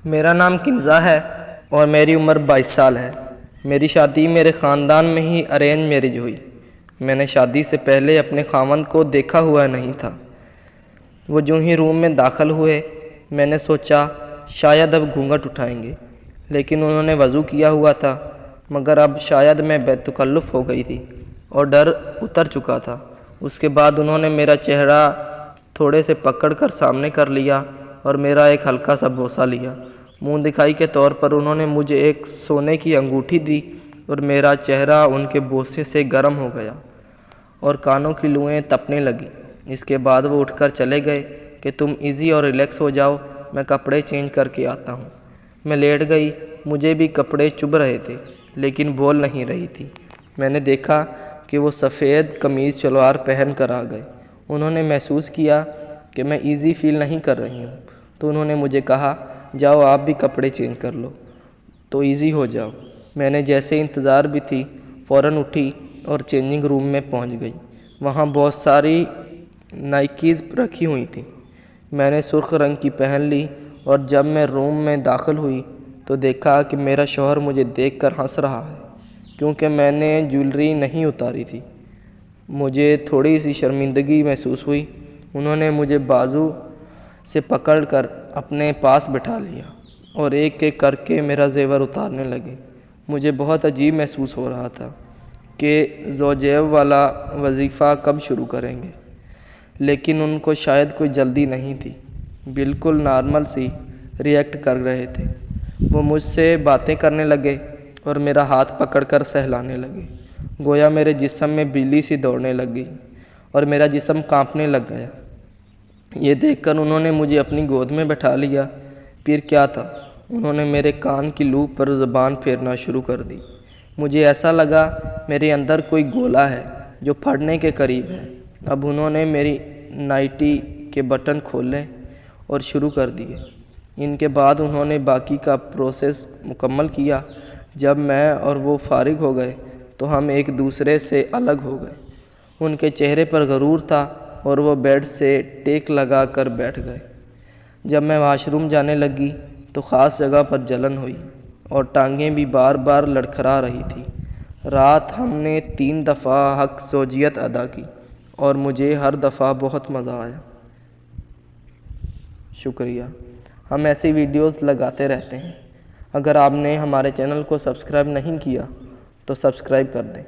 میرا نام کنزا ہے اور میری عمر 22 سال ہے۔ میری شادی میرے خاندان میں ہی ارینج میرج ہوئی۔ میں نے شادی سے پہلے اپنے خاوند کو دیکھا ہوا نہیں تھا۔ وہ جو ہی روم میں داخل ہوئے میں نے سوچا شاید اب گھونگھٹ اٹھائیں گے، لیکن انہوں نے وضو کیا ہوا تھا، مگر اب شاید میں بے تکلف ہو گئی تھی اور ڈر اتر چکا تھا۔ اس کے بعد انہوں نے میرا چہرہ تھوڑے سے پکڑ کر سامنے کر لیا اور میرا ایک ہلکا سا بوسہ لیا۔ منہ دکھائی کے طور پر انہوں نے مجھے ایک سونے کی انگوٹھی دی اور میرا چہرہ ان کے بوسے سے گرم ہو گیا اور کانوں کی لوئیں تپنے لگیں۔ اس کے بعد وہ اٹھ کر چلے گئے کہ تم ایزی اور ریلیکس ہو جاؤ، میں کپڑے چینج کر کے آتا ہوں۔ میں لیٹ گئی، مجھے بھی کپڑے چبھ رہے تھے لیکن بول نہیں رہی تھی۔ میں نے دیکھا کہ وہ سفید قمیض شلوار پہن کر آ گئے۔ انہوں نے محسوس کیا کہ میں ایزی فیل نہیں کر رہی ہوں تو انہوں نے مجھے کہا جاؤ آپ بھی کپڑے چینج کر لو تو ایزی ہو جاؤ۔ میں نے جیسے انتظار بھی تھی فوراً اٹھی اور چینجنگ روم میں پہنچ گئی۔ وہاں بہت ساری نائکیز رکھی ہوئی تھیں۔ میں نے سرخ رنگ کی پہن لی اور جب میں روم میں داخل ہوئی تو دیکھا کہ میرا شوہر مجھے دیکھ کر ہنس رہا ہے کیونکہ میں نے جویلری نہیں اتاری تھی۔ مجھے تھوڑی سی شرمندگی محسوس ہوئی۔ انہوں نے مجھے بازو سے پکڑ کر اپنے پاس بٹھا لیا اور ایک ایک کر کے میرا زیور اتارنے لگے۔ مجھے بہت عجیب محسوس ہو رہا تھا کہ زوجیو والا وظیفہ کب شروع کریں گے، لیکن ان کو شاید کوئی جلدی نہیں تھی۔ بالکل نارمل سی ریئیکٹ کر رہے تھے۔ وہ مجھ سے باتیں کرنے لگے اور میرا ہاتھ پکڑ کر سہلانے لگے، گویا میرے جسم میں بجلی سی دوڑنے لگ گئی اور میرا جسم کانپنے لگ گیا۔ یہ دیکھ کر انہوں نے مجھے اپنی گود میں بٹھا لیا۔ پھر کیا تھا، انہوں نے میرے کان کی لوپ پر زبان پھیرنا شروع کر دی۔ مجھے ایسا لگا میرے اندر کوئی گولا ہے جو پھٹنے کے قریب ہے۔ اب انہوں نے میری نائٹی کے بٹن کھولے اور شروع کر دیے۔ ان کے بعد انہوں نے باقی کا پروسیس مکمل کیا۔ جب میں اور وہ فارغ ہو گئے تو ہم ایک دوسرے سے الگ ہو گئے۔ ان کے چہرے پر غرور تھا اور وہ بیڈ سے ٹیک لگا کر بیٹھ گئے۔ جب میں واش روم جانے لگی تو خاص جگہ پر جلن ہوئی اور ٹانگیں بھی بار بار لڑکھڑا رہی تھی۔ رات ہم نے 3 دفعہ حق زوجیت ادا کی اور مجھے ہر دفعہ بہت مزہ آیا۔ شکریہ۔ ہم ایسی ویڈیوز لگاتے رہتے ہیں۔ اگر آپ نے ہمارے چینل کو سبسکرائب نہیں کیا تو سبسکرائب کر دیں۔